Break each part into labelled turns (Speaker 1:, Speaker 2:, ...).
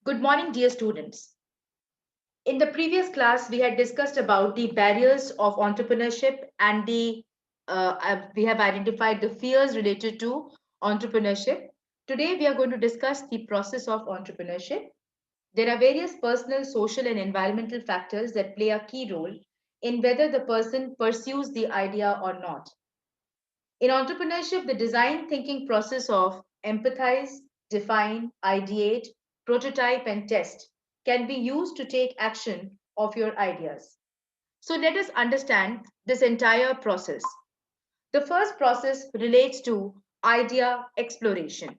Speaker 1: Good morning, dear students. In the previous class, we had discussed about the barriers of entrepreneurship and we have identified the fears related to entrepreneurship. Today, we are going to discuss the process of entrepreneurship. There are various personal, social, and environmental factors that play a key role in whether the person pursues the idea or not. In entrepreneurship, the design thinking process of empathize, define, ideate, prototype, and test can be used to take action of your ideas. So let us understand this entire process. The first process relates to idea exploration.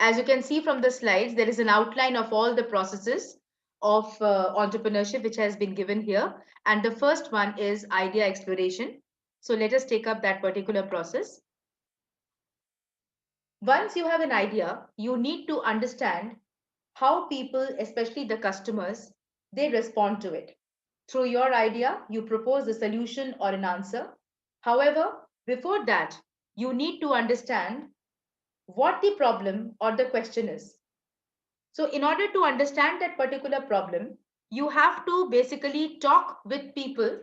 Speaker 1: As you can see from the slides, there is an outline of all the processes of entrepreneurship which has been given here. And the first one is idea exploration. So let us take up that particular process. Once you have an idea, you need to understand how people, especially the customers, they respond to it. Through your idea, you propose a solution or an answer. However, before that, you need to understand what the problem or the question is. So, in order to understand that particular problem, you have to basically talk with people,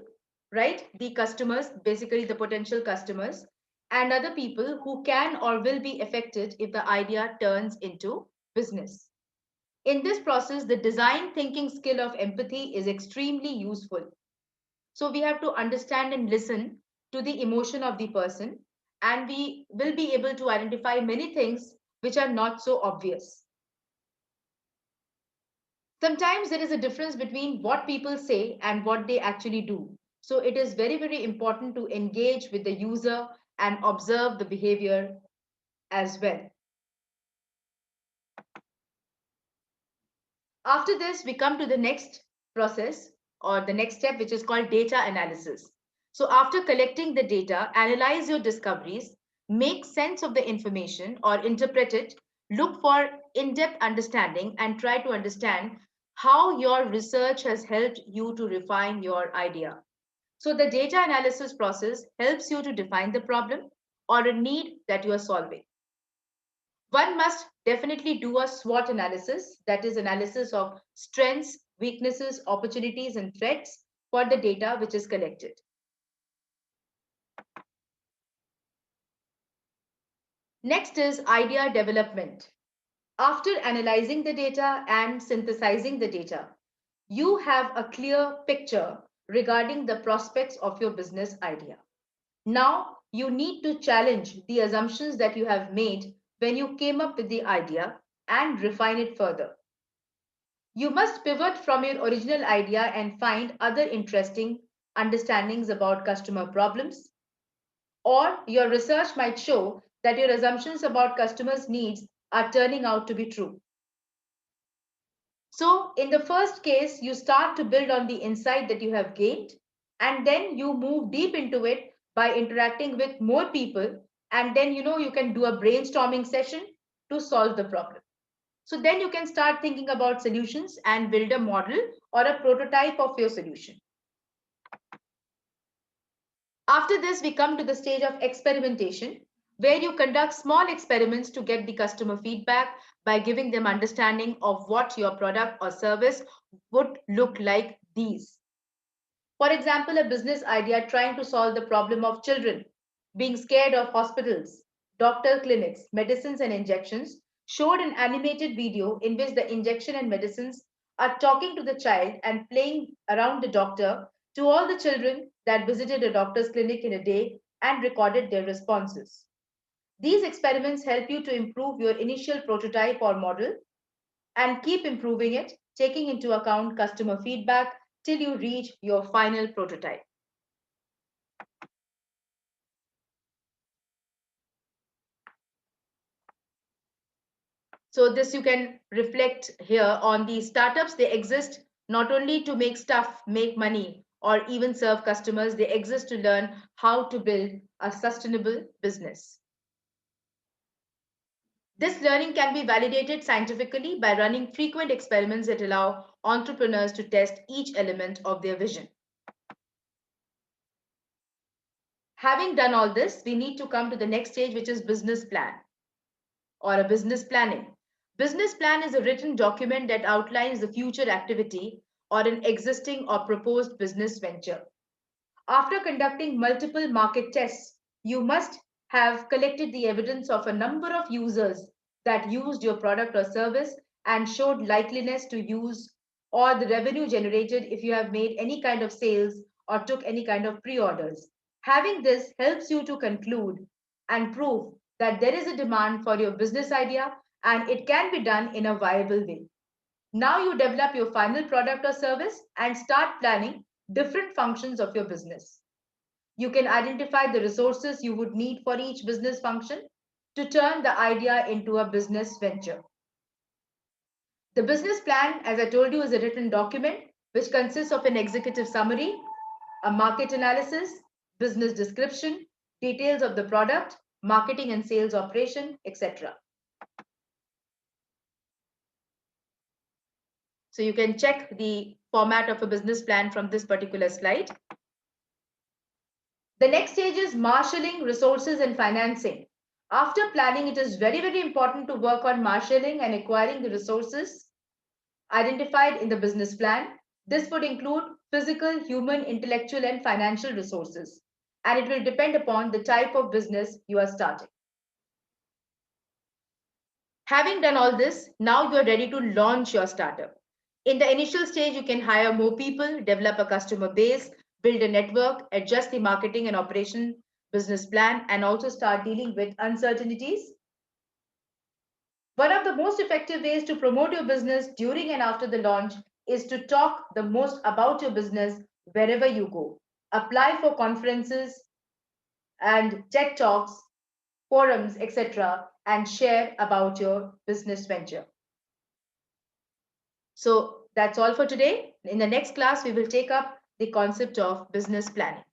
Speaker 1: right? The customers, basically the potential customers, and other people who can or will be affected if the idea turns into business. In this process, the design thinking skill of empathy is extremely useful. So, we have to understand and listen to the emotion of the person, and we will be able to identify many things which are not so obvious. Sometimes there is a difference between what people say and what they actually do. So it is very, very important to engage with the user and observe the behavior as well. After this, we come to the next process or the next step, which is called data analysis. So after collecting the data, analyze your discoveries, make sense of the information or interpret it, look for in-depth understanding and try to understand how your research has helped you to refine your idea. So the data analysis process helps you to define the problem or a need that you are solving. One must definitely do a SWOT analysis, that is analysis of strengths, weaknesses, opportunities, and threats for the data which is collected. Next is idea development. After analyzing the data and synthesizing the data, you have a clear picture regarding the prospects of your business idea. Now, you need to challenge the assumptions that you have made when you came up with the idea and refine it further. You must pivot from your original idea and find other interesting understandings about customer problems, or your research might show that your assumptions about customers' needs are turning out to be true. So, in the first case, you start to build on the insight that you have gained, and then you move deep into it by interacting with more people, and then you can do a brainstorming session to solve the problem. So then you can start thinking about solutions and build a model or a prototype of your solution. After this, we come to the stage of experimentation, where you conduct small experiments to get the customer feedback by giving them understanding of what your product or service would look like these. For example, a business idea trying to solve the problem of children being scared of hospitals, doctor clinics, medicines, and injections showed an animated video in which the injection and medicines are talking to the child and playing around the doctor to all the children that visited a doctor's clinic in a day and recorded their responses. These experiments help you to improve your initial prototype or model and keep improving it, taking into account customer feedback till you reach your final prototype. So this you can reflect here on the startups. They exist not only to make stuff, make money, or even serve customers. They exist to learn how to build a sustainable business. This learning can be validated scientifically by running frequent experiments that allow entrepreneurs to test each element of their vision. Having done all this, we need to come to the next stage, which is business plan or a business planning. Business plan is a written document that outlines the future activity or an existing or proposed business venture. After conducting multiple market tests, you must have collected the evidence of a number of users that used your product or service and showed likeliness to use, or the revenue generated if you have made any kind of sales or took any kind of pre-orders. Having this helps you to conclude and prove that there is a demand for your business idea and it can be done in a viable way. Now you develop your final product or service and start planning different functions of your business. You can identify the resources you would need for each business function to turn the idea into a business venture. The business plan, as I told you, is a written document which consists of an executive summary, a market analysis, business description, details of the product, marketing and sales operation, etc. So you can check the format of a business plan from this particular slide. The next stage is marshalling resources and financing. After planning, it is very, very important to work on marshalling and acquiring the resources identified in the business plan. This would include physical, human, intellectual, and financial resources. And it will depend upon the type of business you are starting. Having done all this, now you are ready to launch your startup. In the initial stage, you can hire more people, develop a customer base, build a network, adjust the marketing and operation business plan, and also start dealing with uncertainties. One of the most effective ways to promote your business during and after the launch is to talk the most about your business wherever you go. Apply for conferences and TED Talks, forums, etc., and share about your business venture. So that's all for today. In the next class, we will take up the concept of business planning.